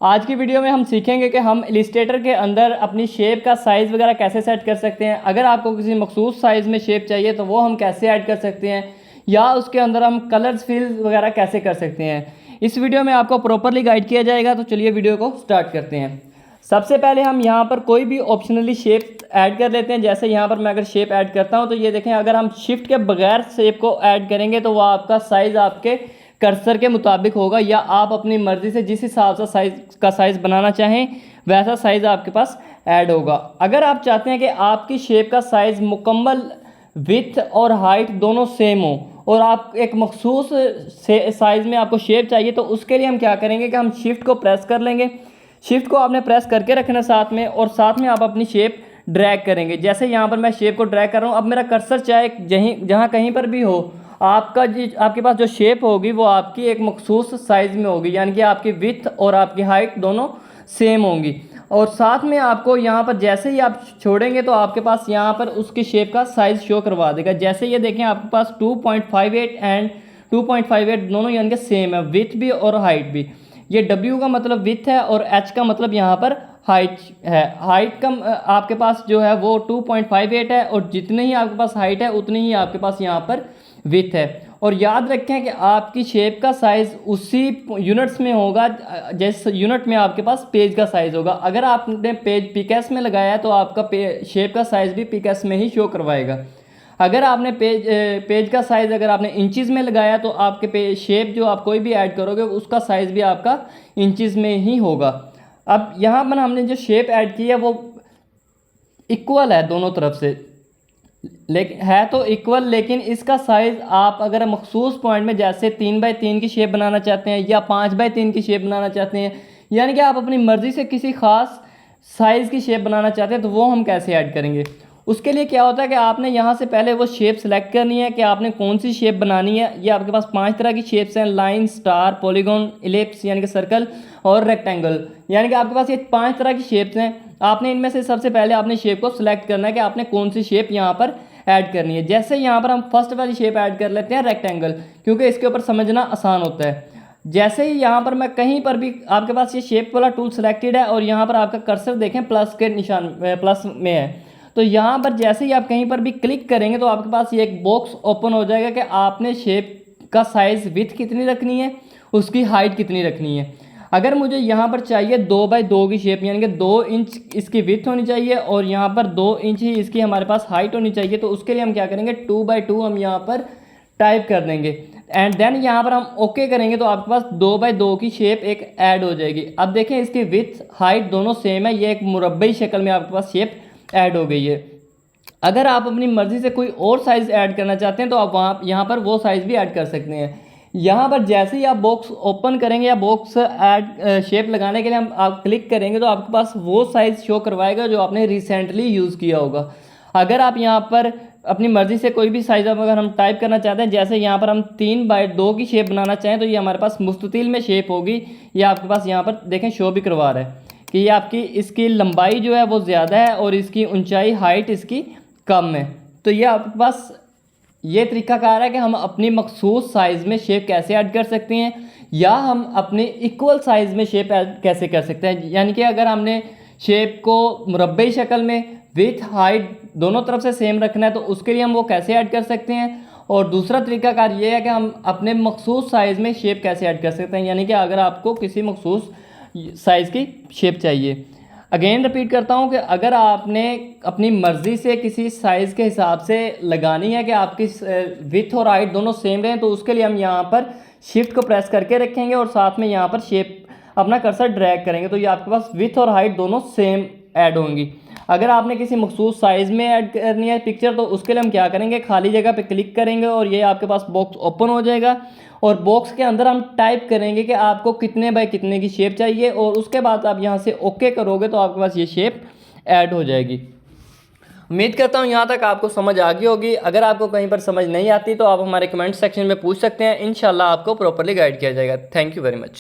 आज की वीडियो में हम सीखेंगे कि हम इलिस्ट्रेटर के अंदर अपनी शेप का साइज़ वगैरह कैसे सेट कर सकते हैं। अगर आपको किसी मखसूस साइज़ में शेप चाहिए तो वो हम कैसे ऐड कर सकते हैं, या उसके अंदर हम कलर्स फिल वगैरह कैसे कर सकते हैं। इस वीडियो में आपको प्रॉपरली गाइड किया जाएगा। तो चलिए वीडियो को स्टार्ट करते हैं। सबसे पहले हम यहाँ पर कोई भी ऑप्शनली शेप ऐड कर लेते हैं। जैसे यहाँ पर मैं अगर शेप ऐड करता हूँ तो ये देखें, अगर हम शिफ्ट के बगैर शेप को ऐड करेंगे तो वह आपका साइज़ आपके कर्सर के मुताबिक होगा, या आप अपनी मर्ज़ी से जिस हिसाब से साइज़ बनाना चाहें वैसा साइज़ आपके पास ऐड होगा। अगर आप चाहते हैं कि आपकी शेप का साइज़ मुकम्मल विथ और हाइट दोनों सेम हो और आप एक मखसूस साइज़ में आपको शेप चाहिए, तो उसके लिए हम क्या करेंगे कि हम शिफ्ट को प्रेस कर लेंगे। शिफ्ट को आपने प्रेस करके रखना साथ में, और साथ में आप अपनी शेप ड्रैग करेंगे। जैसे यहाँ पर मैं शेप को ड्रैग कर रहा हूँ, अब मेरा कर्सर चाहे जहाँ कहीं पर भी हो, आपके पास जो शेप होगी वो आपकी एक मखसूस साइज़ में होगी, यानी कि आपकी विथ और आपकी हाइट दोनों सेम होंगी। और साथ में आपको यहाँ पर जैसे ही आप छोड़ेंगे तो आपके पास यहाँ पर उसकी शेप का साइज़ शो करवा देगा। जैसे ये देखें, आपके पास 2.58 एंड 2.58 दोनों यानी कि सेम है, विथ भी और हाइट भी। ये W का मतलब विथ है और H का मतलब यहाँ पर हाइट है। हाइट का आपके पास जो है वो 2.58 है, और जितनी ही आपके पास हाइट है उतनी ही आपके पास यहाँ पर विथ है। और याद रखें कि आपकी शेप का साइज़ उसी यूनिट्स में होगा जैसे यूनिट में आपके पास पेज का साइज़ होगा। अगर आपने पेज पिकेस में लगाया है तो आपका शेप का साइज़ भी पिकेस में ही शो करवाएगा। अगर आपने पेज का साइज़ अगर आपने इंचज़ में लगाया तो आपके शेप जो आप कोई भी ऐड करोगे उसका साइज़ भी आपका इंचज़ में ही होगा। अब यहाँ पर हमने जो शेप ऐड की है वो इक्वल है दोनों तरफ से, लेकिन है तो इक्वल, लेकिन इसका साइज़ आप अगर मखसूस पॉइंट में जैसे 3x3 की शेप बनाना चाहते हैं या 5x3 की शेप बनाना चाहते हैं, यानी कि आप अपनी मर्ज़ी से किसी ख़ास साइज़ की शेप बनाना चाहते हैं, तो वो हम कैसे ऐड करेंगे। उसके लिए क्या होता है कि आपने यहाँ से पहले वो शेप सेलेक्ट करनी है कि आपने कौन सी शेप बनानी है। ये आपके पास 5 तरह की शेप्स हैं: लाइन, स्टार, पॉलीगॉन, इलिप्स यानी कि सर्कल, और रेक्टेंगल। यानी कि आपके पास ये 5 तरह की शेप्स हैं। आपने इनमें से सबसे पहले आपने शेप को सिलेक्ट करना है कि आपने कौन सी शेप यहाँ पर ऐड करनी है। जैसे यहाँ पर हम फर्स्ट वाली शेप ऐड कर लेते हैं रेक्टेंगल, क्योंकि इसके ऊपर समझना आसान होता है। जैसे ही यहाँ पर मैं कहीं पर भी आपके पास ये शेप वाला टूल सेलेक्टेड है और यहाँ पर आपका कर्सर देखें प्लस के निशान प्लस में है, तो यहाँ पर जैसे ही आप कहीं पर भी क्लिक करेंगे तो आपके पास ये एक बॉक्स ओपन हो जाएगा कि आपने शेप का साइज़ विथ कितनी रखनी है, उसकी हाइट कितनी रखनी है। अगर मुझे यहाँ पर चाहिए 2x2 की शेप, यानी कि 2 इंच इसकी विथ होनी चाहिए और यहाँ पर 2 इंच ही इसकी हमारे पास हाइट होनी चाहिए, तो उसके लिए हम क्या करेंगे, 2x2 हम यहाँ पर टाइप कर देंगे एंड देन यहाँ पर हम ओके करेंगे तो आपके पास 2x2 की शेप एक ऐड हो जाएगी। अब देखें, इसकी विथ हाइट दोनों सेम है, ये एक मुरब्बई शक्ल में आपके पास शेप ऐड हो गई है। अगर आप अपनी मर्ज़ी से कोई और साइज़ ऐड करना चाहते हैं तो आप यहाँ पर वो साइज़ भी ऐड कर सकते हैं। यहाँ पर जैसे ही आप बॉक्स ओपन करेंगे या बॉक्स ऐड शेप लगाने के लिए आप क्लिक करेंगे तो आपके पास वो साइज़ शो करवाएगा जो आपने रिसेंटली यूज़ किया होगा। अगर आप यहाँ पर अपनी मर्ज़ी से कोई भी साइज़ अगर हम टाइप करना चाहते हैं, जैसे यहाँ पर हम 3x2 की शेप बनाना चाहें, तो ये हमारे पास मुस्ततिल में शेप होगी। ये आपके पास यहाँ पर देखें शो भी करवा रहा है कि ये आपकी इसकी लंबाई जो है वो ज़्यादा है और इसकी ऊंचाई हाइट इसकी कम है। तो ये आपके पास ये तरीकाकार है कि हम अपनी मखसूस साइज़ में शेप कैसे ऐड कर सकते हैं, या हम अपने इक्वल साइज़ में शेप ऐड कैसे कर सकते हैं। यानी कि अगर हमने शेप को मुरब्बई शक्ल में विथ हाइट दोनों तरफ से सेम रखना है तो उसके लिए हम वो कैसे ऐड कर सकते हैं। और दूसरा तरीकाकार ये है कि हम अपने मखसूस साइज़ में शेप कैसे ऐड कर सकते हैं, यानी कि अगर आपको किसी मखसूस साइज़ की शेप चाहिए। अगेन रिपीट करता हूँ कि अगर आपने अपनी मर्ज़ी से किसी साइज़ के हिसाब से लगानी है कि आपकी विथ और हाइट दोनों सेम रहें, तो उसके लिए हम यहाँ पर शिफ्ट को प्रेस करके रखेंगे और साथ में यहाँ पर शेप अपना कर्सर ड्रैग करेंगे, तो ये आपके पास विथ और हाइट दोनों सेम ऐड होंगी। अगर आपने किसी मखसूस साइज़ में ऐड करनी है पिक्चर, तो उसके लिए हम क्या करेंगे, खाली जगह पे क्लिक करेंगे और ये आपके पास बॉक्स ओपन हो जाएगा और बॉक्स के अंदर हम टाइप करेंगे कि आपको कितने बाय कितने की शेप चाहिए, और उसके बाद आप यहाँ से ओके करोगे तो आपके पास ये शेप ऐड हो जाएगी। उम्मीद करता हूँ यहाँ तक आपको समझ आ गई होगी। अगर आपको कहीं पर समझ नहीं आती तो आप हमारे कमेंट सेक्शन में पूछ सकते हैं, इंशाल्लाह आपको प्रॉपर्ली गाइड किया जाएगा। Thank you very much.